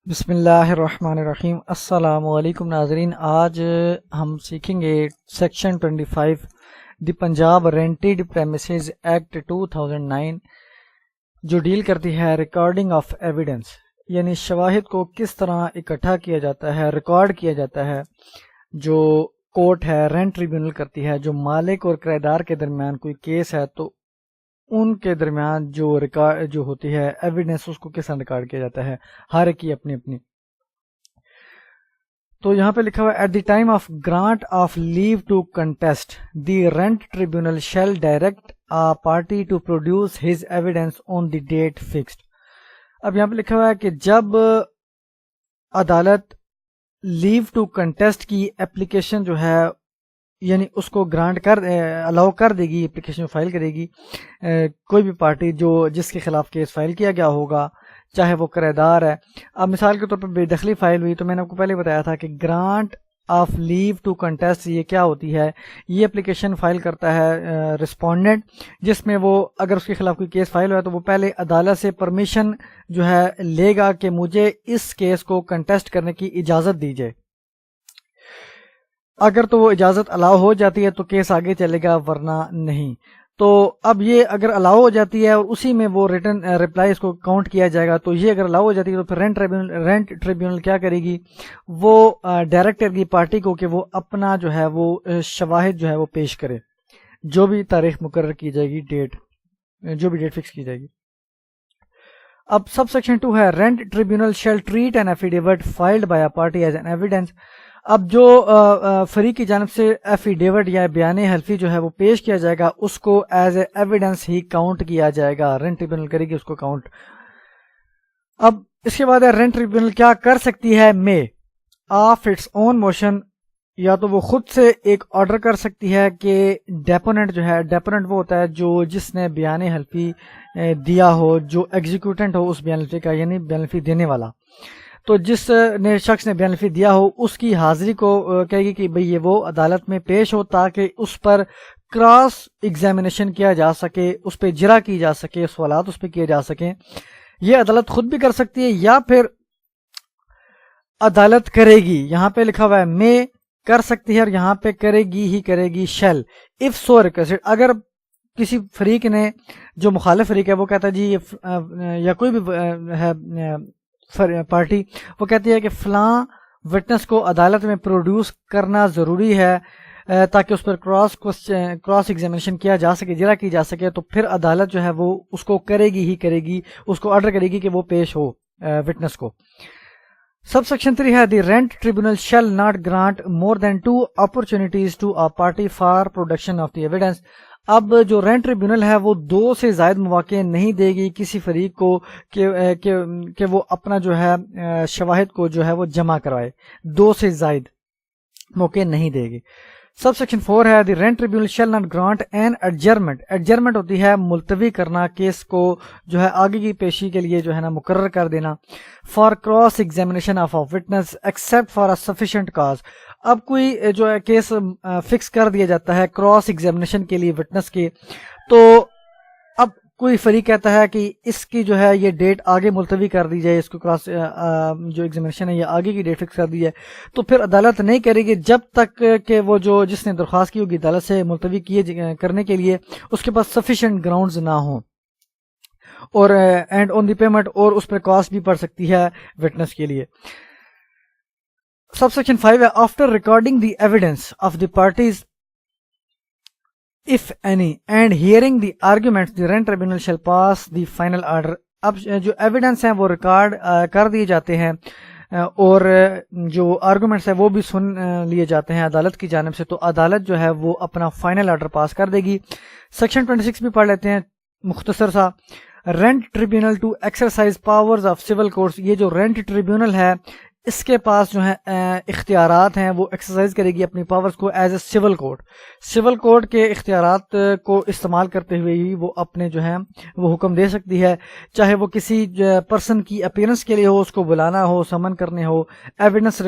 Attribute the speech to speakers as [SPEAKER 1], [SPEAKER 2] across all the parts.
[SPEAKER 1] بسم اللہ الرحمن الرحیم۔ السلام علیکم ناظرین، آج ہم سیکھیں گے سیکشن 25 دی پنجاب رینٹڈ پریمیسز ایکٹ 2009 جو ڈیل کرتی ہے ریکارڈنگ آف ایویڈنس، یعنی شواہد کو کس طرح اکٹھا کیا جاتا ہے، ریکارڈ کیا جاتا ہے۔ جو کورٹ ہے، رینٹ ٹریبیونل کرتی ہے، جو مالک اور کرایہ دار کے درمیان کوئی کیس ہے تو ان کے درمیان جو ریکارڈ جو ہوتی ہے ایویڈنس، اس کو کس طرح ریکارڈ کیا جاتا ہے، ہر ایک کی اپنی اپنی۔ تو یہاں پہ لکھا ہوا ہے at the time of grant of leave to contest the rent tribunal shall direct a party to produce his evidence on the date fixed. اب یہاں پہ لکھا ہوا ہے کہ جب عدالت لیو ٹو کنٹیسٹ کی اپلیکیشن جو ہے، یعنی اس کو گرانٹ الاؤ کر دے گی، اپلیکیشن فائل کرے گی کوئی بھی پارٹی جس کے خلاف کیس فائل کیا گیا ہوگا، چاہے وہ کرایہ دار ہے۔ اب مثال کے طور پر بے دخلی فائل ہوئی تو میں نے آپ کو پہلے بتایا تھا کہ grant of leave to contest یہ کیا ہوتی ہے۔ یہ اپلیکیشن فائل کرتا ہے رسپونڈنٹ، جس میں وہ اگر اس کے خلاف کوئی کیس فائل ہوا ہے تو وہ پہلے عدالت سے پرمیشن جو ہے لے گا کہ مجھے اس کیس کو کنٹیسٹ کرنے کی اجازت دی جائے۔ اگر تو وہ اجازت الاؤ ہو جاتی ہے تو کیس آگے چلے گا، ورنہ نہیں۔ تو اب یہ اگر الاؤ ہو جاتی ہے اور اسی میں وہ ریٹن رپلائی اس کو کاؤنٹ کیا جائے گا، تو یہ اگر الاؤ ہو جاتی ہے تو پھر رینٹ ٹریبیونل کیا کرے گی، وہ ڈائریکٹ کرے گی پارٹی کو کہ وہ اپنا جو ہے وہ شواہد جو ہے وہ پیش کرے، جو بھی تاریخ مقرر کی جائے گی، جو بھی ڈیٹ فکس کی جائے گی۔ اب سب سیکشن 2 ہے rent tribunal shall treat an affidavit filed by a party as an evidence. اب جو فریق کی جانب سے ایفیڈیوٹ یا بیان حلفی جو ہے وہ پیش کیا جائے گا، اس کو as a evidence he count کیا جائے گا، رینٹ ٹریبیونل کرے گی اس کو کاؤنٹ۔ اب اس کے بعد رینٹ ٹریبیونل کیا کر سکتی ہے، میں آف اٹس اون موشن، یا تو وہ خود سے ایک آرڈر کر سکتی ہے کہ ڈیپوننٹ جو ہے، ڈیپوننٹ وہ ہوتا ہے جس نے بیان حلفی دیا ہو، جو ایگزیکیوٹنٹ ہو اس بیان حلفی کا، یعنی بیان حلفی دینے والا۔ تو جس نے شخص نے بیان حلفی دیا ہو اس کی حاضری کو کہے گی کہ بھئی یہ وہ عدالت میں پیش ہو، تاکہ اس پر کراس ایگزامینیشن کیا جا سکے، اس پہ جرا کی جا سکے، سوالات اس پہ کیے جا سکیں۔ یہ عدالت خود بھی کر سکتی ہے یا پھر عدالت کرے گی۔ یہاں پہ لکھا ہوا ہے میں کر سکتی ہے، اور یہاں پہ کرے گی شیل اف سو ریکویسٹڈ۔ اگر کسی فریق نے، جو مخالف فریق ہے، وہ کہتا ہے جی یا کوئی بھی ہے پارٹی، وہ کہتی ہے کہ فلاں وٹنس کو عدالت میں پروڈیوس کرنا ضروری ہے تاکہ اس پر کراس ایگزامینیشن کیا جا سکے، جرا کی جا سکے، تو پھر عدالت جو ہے وہ اس کو کرے گی، اس کو آرڈر کرے گی کہ وہ پیش ہو وٹنس کو۔ سب سیکشن 3 ہے the rent tribunal shall not grant more than 2 opportunities to a party for production of the evidence. اب جو رینٹ ٹریبیونل ہے وہ 2 سے زائد مواقع نہیں دے گی کسی فریق کو کہ وہ اپنا جو ہے شواہد کو جو ہے وہ جمع کروائے، 2 سے زائد موقع نہیں دے گی۔ سب سیکشن 4 ہے the rent tribunal shall not grant an adjournment. Adjournment ہوتی ہے ملتوی کرنا، کیس کو جو ہے آگے کی پیشی کے لیے جو ہے نا مقرر کر دینا، for cross examination of a witness except for a sufficient cause. اب کوئی جو ہے کیس فکس کر دیا جاتا ہے کراس ایگزامینیشن کے لیے وٹنس کے، تو اب کوئی فریق کہتا ہے کہ اس کی جو ہے یہ ڈیٹ آگے ملتوی کر دی جائے، اس کو کراس جو ایگزامینیشن ہے یہ آگے کی ڈیٹ فکس کر دی جائے، تو پھر عدالت نہیں کرے گی جب تک کہ وہ جس نے درخواست کی ہوگی عدالت سے ملتوی کرنے کے لیے اس کے پاس سفیشینٹ گراؤنڈز نہ ہوں، اور اینڈ آن دی پیمنٹ، اور اس پر کاسٹ بھی پڑ سکتی ہے وٹنس کے لیے۔ سب سیکشن 5 ہے after recording the evidence of the parties if any and hearing the arguments the rent tribunal shall pass the final order۔ اب جو ایویڈنس ہیں وہ ریکارڈ کر دیے جاتے ہیں اور جو آرگومنٹس ہیں وہ بھی سن لیے جاتے ہیں عدالت کی جانب سے، تو عدالت جو ہے وہ اپنا فائنل آرڈر پاس کر دے گی۔ سیکشن 26 بھی پڑھ لیتے ہیں مختصر سا۔ Rent tribunal to exercise powers of civil courts. یہ جو رینٹ ٹریبیونل ہے اس کے پاس جو ہے اختیارات ہیں، وہ ایکسرسائز کرے گی اپنی پاورز کو as a civil court. Civil court کے اختیارات کو استعمال کرتے ہوئے ہی وہ اپنے جو ہے وہ حکم دے سکتی ہے، چاہے وہ کسی پرسن کی اپیرنس کے لیے ہو، اس کو بلانا ہو، سمن کرنے ہو، ایویڈنس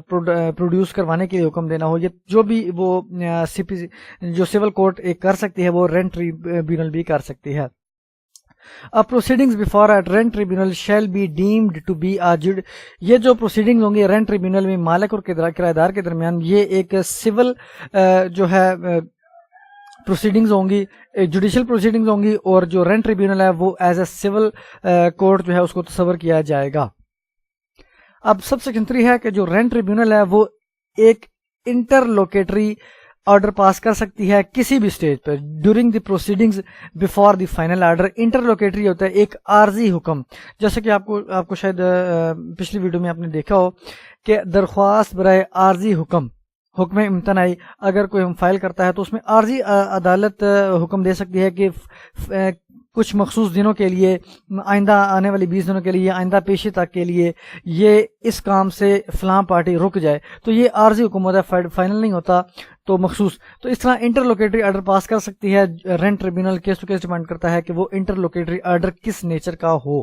[SPEAKER 1] پروڈیوس کروانے کے لیے حکم دینا ہو، یہ جو بھی وہ جو سول کورٹ ایک کر سکتی ہے وہ رینٹ ٹریبیونل بھی کر سکتی ہے۔ Proceedings before at rent tribunal shall be deemed to be argued. یہ جو پروسیڈنگز ہوں گی رینٹ ٹریبیونل میں مالک اور کرایہ دار کے درمیان، یہ ایک سول جو ہے پروسیڈنگز ہوں گی، جوڈیشل پروسیڈنگز ہوں گی، اور جو رینٹ ٹریبیونل ہے وہ ایز اے سول کورٹ جو ہے اس کو تصور کیا جائے گا. اب سب سیکشن 3 ہے کہ جو رینٹ ٹریبیونل ہے وہ ایک انٹرلوکیٹری آرڈر پاس کر سکتی ہے کسی بھی سٹیج پر during the proceedings before the final order. Interlocutory ہوتا ہے ایک عارضی حکم، جیسے کہ آپ کو شاید پچھلی ویڈیو میں آپ نے دیکھا ہو کہ درخواست برائے عارضی حکم امتناعی اگر کوئی ہم فائل کرتا ہے تو اس میں عارضی عدالت حکم دے سکتی ہے کہ کچھ مخصوص دنوں کے لیے، آئندہ آنے والی 20 دنوں کے لیے، آئندہ پیشی تک کے لیے یہ اس کام سے فلاں پارٹی رک جائے. تو یہ عارضی حکم ہوتا ہے، فائنل نہیں ہوتا تو مخصوص. تو اس طرح انٹرلوکیٹری آرڈر پاس کر سکتی ہے rent tribunal. Case to case depend کرتا ہے کہ وہ انٹرلوکیٹری آرڈر کس نیچر کا ہو.